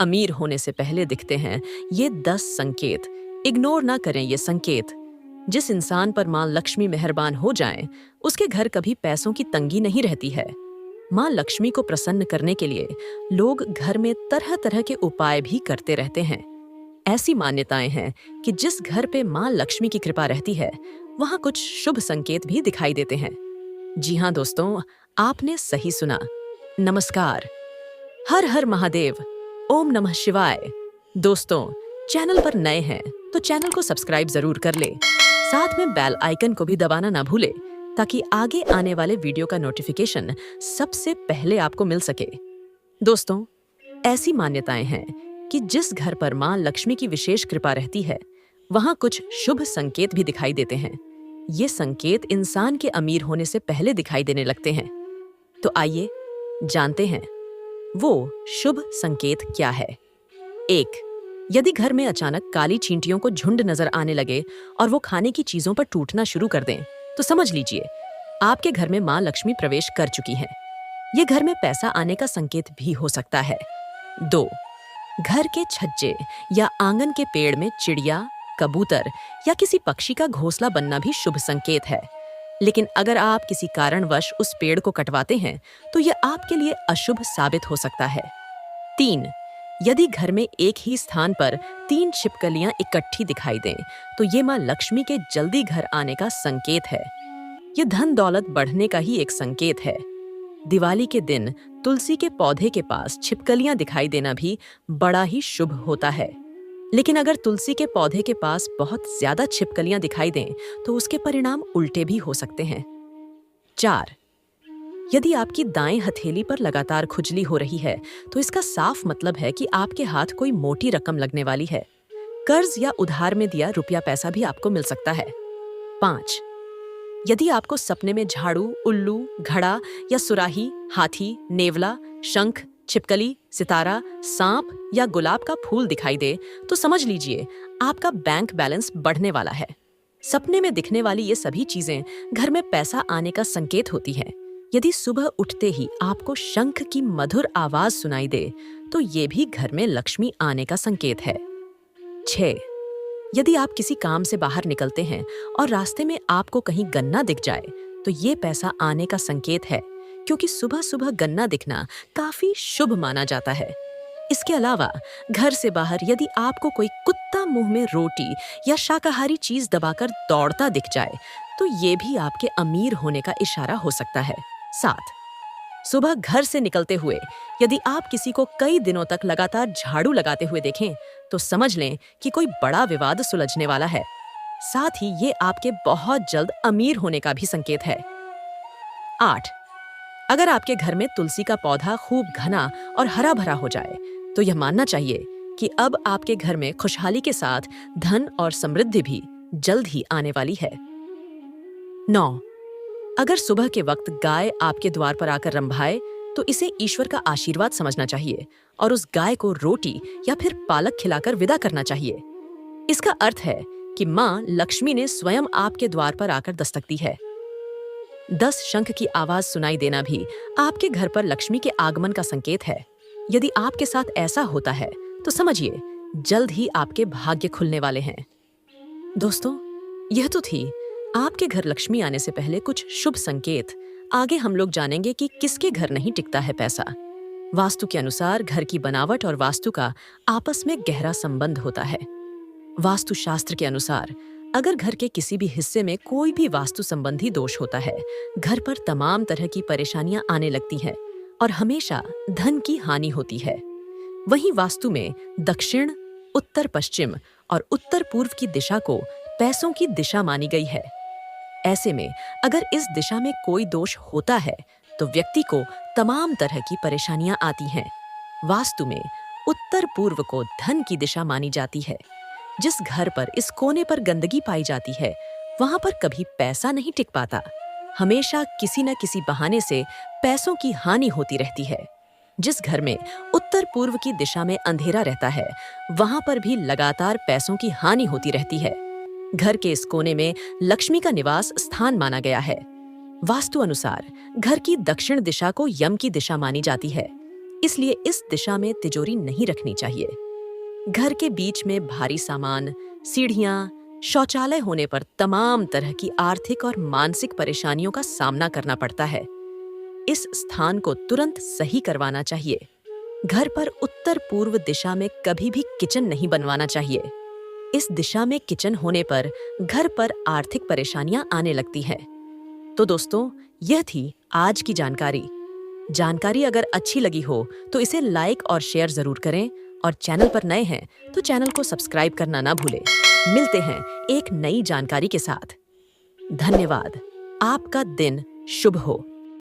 अमीर होने से पहले दिखते हैं ये 10 संकेत। इग्नोर ना करें ये संकेत। जिस इंसान पर माँ लक्ष्मी मेहरबान हो जाएं, उसके घर कभी पैसों की तंगी नहीं रहती है। माँ लक्ष्मी को प्रसन्न करने के लिए लोग घर में तरह तरह के उपाय भी करते रहते हैं। ऐसी मान्यताएं हैं कि जिस घर पे माँ लक्ष्मी की कृपा रहती है, वहां कुछ शुभ संकेत भी दिखाई देते हैं। जी हाँ दोस्तों, आपने सही सुना। नमस्कार। हर हर महादेव। ओम नमः शिवाय। दोस्तों, चैनल पर नए हैं तो चैनल को सब्सक्राइब जरूर कर ले। साथ में बेल आइकन को भी दबाना ना भूले, ताकि आगे आने वाले वीडियो का नोटिफिकेशन सबसे पहले आपको मिल सके। दोस्तों, ऐसी मान्यताएं हैं कि जिस घर पर माँ लक्ष्मी की विशेष कृपा रहती है, वहां कुछ शुभ संकेत भी दिखाई देते हैं। ये संकेत इंसान के अमीर होने से पहले दिखाई देने लगते हैं। तो आइए जानते हैं वो शुभ संकेत क्या है। 1. यदि घर में अचानक काली चींटियों को झुंड नजर आने लगे और वो खाने की चीजों पर टूटना शुरू कर दें, तो समझ लीजिए आपके घर में माँ लक्ष्मी प्रवेश कर चुकी हैं। ये घर में पैसा आने का संकेत भी हो सकता है। 2. घर के छज्जे या आंगन के पेड़ में चिड़िया, कबूतर या किसी पक्षी का घोंसला बनना भी शुभ संकेत है। लेकिन अगर आप किसी कारणवश उस पेड़ को कटवाते हैं, तो यह आपके लिए अशुभ साबित हो सकता है। 3. यदि घर में एक ही स्थान पर 3 छिपकलियां इकट्ठी दिखाई दें, तो ये माँ लक्ष्मी के जल्दी घर आने का संकेत है। ये धन दौलत बढ़ने का ही एक संकेत है। दिवाली के दिन तुलसी के पौधे के पास छिपकलियां दिखाई देना भी बड़ा ही शुभ होता है। लेकिन अगर तुलसी के पौधे के पास बहुत ज्यादा छिपकलियां दिखाई दें, तो उसके परिणाम उल्टे भी हो सकते हैं। 4. यदि आपकी दाएं हथेली पर लगातार खुजली हो रही है, तो इसका साफ मतलब है कि आपके हाथ कोई मोटी रकम लगने वाली है। कर्ज या उधार में दिया रुपया पैसा भी आपको मिल सकता है। 5. यदि आपको सपने में झाड़ू, उल्लू, घड़ा या सुराही, हाथी, नेवला, शंख, छिपकली, सितारा, सांप या गुलाब का फूल दिखाई दे, तो समझ लीजिए आपका बैंक बैलेंस बढ़ने वाला है। सपने में दिखने वाली ये सभी चीजें घर में पैसा आने का संकेत होती हैं। यदि सुबह उठते ही आपको शंख की मधुर आवाज सुनाई दे, तो ये भी घर में लक्ष्मी आने का संकेत है। 6. यदि आप किसी काम से बाहर निकलते हैं और रास्ते में आपको कहीं गन्ना दिख जाए, तो ये पैसा आने का संकेत है, क्योंकि सुबह सुबह गन्ना दिखना काफी शुभ माना जाता है। इसके अलावा घर से बाहर यदि आपको कोई कुत्ता मुंह में रोटी या शाकाहारी चीज दबाकर दौड़ता दिख जाए, तो ये भी आपके अमीर होने का इशारा हो सकता है। 7. सुबह घर से निकलते हुए यदि आप किसी को कई दिनों तक लगातार झाड़ू लगाते हुए देखें, तो समझ लें कि कोई बड़ा विवाद सुलझने वाला है। साथ ही ये आपके बहुत जल्द अमीर होने का भी संकेत है। 8. अगर आपके घर में तुलसी का पौधा खूब घना और हरा भरा हो जाए, तो यह मानना चाहिए कि अब आपके घर में खुशहाली के साथ धन और समृद्धि भी जल्द ही आने वाली है। 9. अगर सुबह के वक्त गाय आपके द्वार पर आकर रंभाए, तो इसे ईश्वर का आशीर्वाद समझना चाहिए और उस गाय को रोटी या फिर पालक खिलाकर विदा करना चाहिए। इसका अर्थ है कि माँ लक्ष्मी ने स्वयं आपके द्वार पर आकर दस्तक दी है। 10 शंख की आवाज सुनाई देना भी आपके घर पर लक्ष्मी के आगमन का संकेत है। यदि आपके साथ ऐसा होता है, तो समझिए जल्द ही आपके भाग्य खुलने वाले हैं। दोस्तों, यह तो थी आपके घर लक्ष्मी आने से पहले कुछ शुभ संकेत। आगे हम लोग जानेंगे कि किसके घर नहीं टिकता है पैसा। वास्तु के अनुसार घर की बनावट और वास्तु का आपस में गहरा संबंध होता है। वास्तु शास्त्र के अनुसार अगर घर के किसी भी हिस्से में कोई भी वास्तु संबंधी दोष होता है, घर पर तमाम तरह की परेशानियां आने लगती हैं और हमेशा धन की हानि होती है। वहीं वास्तु में दक्षिण, उत्तर पश्चिम और उत्तर पूर्व की दिशा को पैसों की दिशा मानी गई है। ऐसे में अगर इस दिशा में कोई दोष होता है, तो व्यक्ति को तमाम तरह की परेशानियां आती हैं। वास्तु में उत्तर पूर्व को धन की दिशा मानी जाती है। जिस घर पर इस कोने पर गंदगी पाई जाती है, वहां पर कभी पैसा नहीं टिक पाता। हमेशा किसी न किसी बहाने से पैसों की हानि होती रहती है। जिस घर में उत्तर पूर्व की दिशा में अंधेरा रहता है, वहां पर भी लगातार पैसों की हानि होती रहती है। घर के इस कोने में लक्ष्मी का निवास स्थान माना गया है। वास्तु अनुसार घर की दक्षिण दिशा को यम की दिशा मानी जाती है। इसलिए इस दिशा में तिजोरी नहीं रखनी चाहिए। घर के बीच में भारी सामान, सीढ़ियां, शौचालय होने पर तमाम तरह की आर्थिक और मानसिक परेशानियों का सामना करना पड़ता है। इस स्थान को तुरंत सही करवाना चाहिए। घर पर उत्तर पूर्व दिशा में कभी भी किचन नहीं बनवाना चाहिए। इस दिशा में किचन होने पर घर पर आर्थिक परेशानियां आने लगती हैं। तो दोस्तों, यह थी आज की जानकारी। जानकारी अगर अच्छी लगी हो तो इसे लाइक और शेयर जरूर करें, और चैनल पर नए हैं तो चैनल को सब्सक्राइब करना ना भूलें। मिलते हैं एक नई जानकारी के साथ। धन्यवाद। आपका दिन शुभ हो।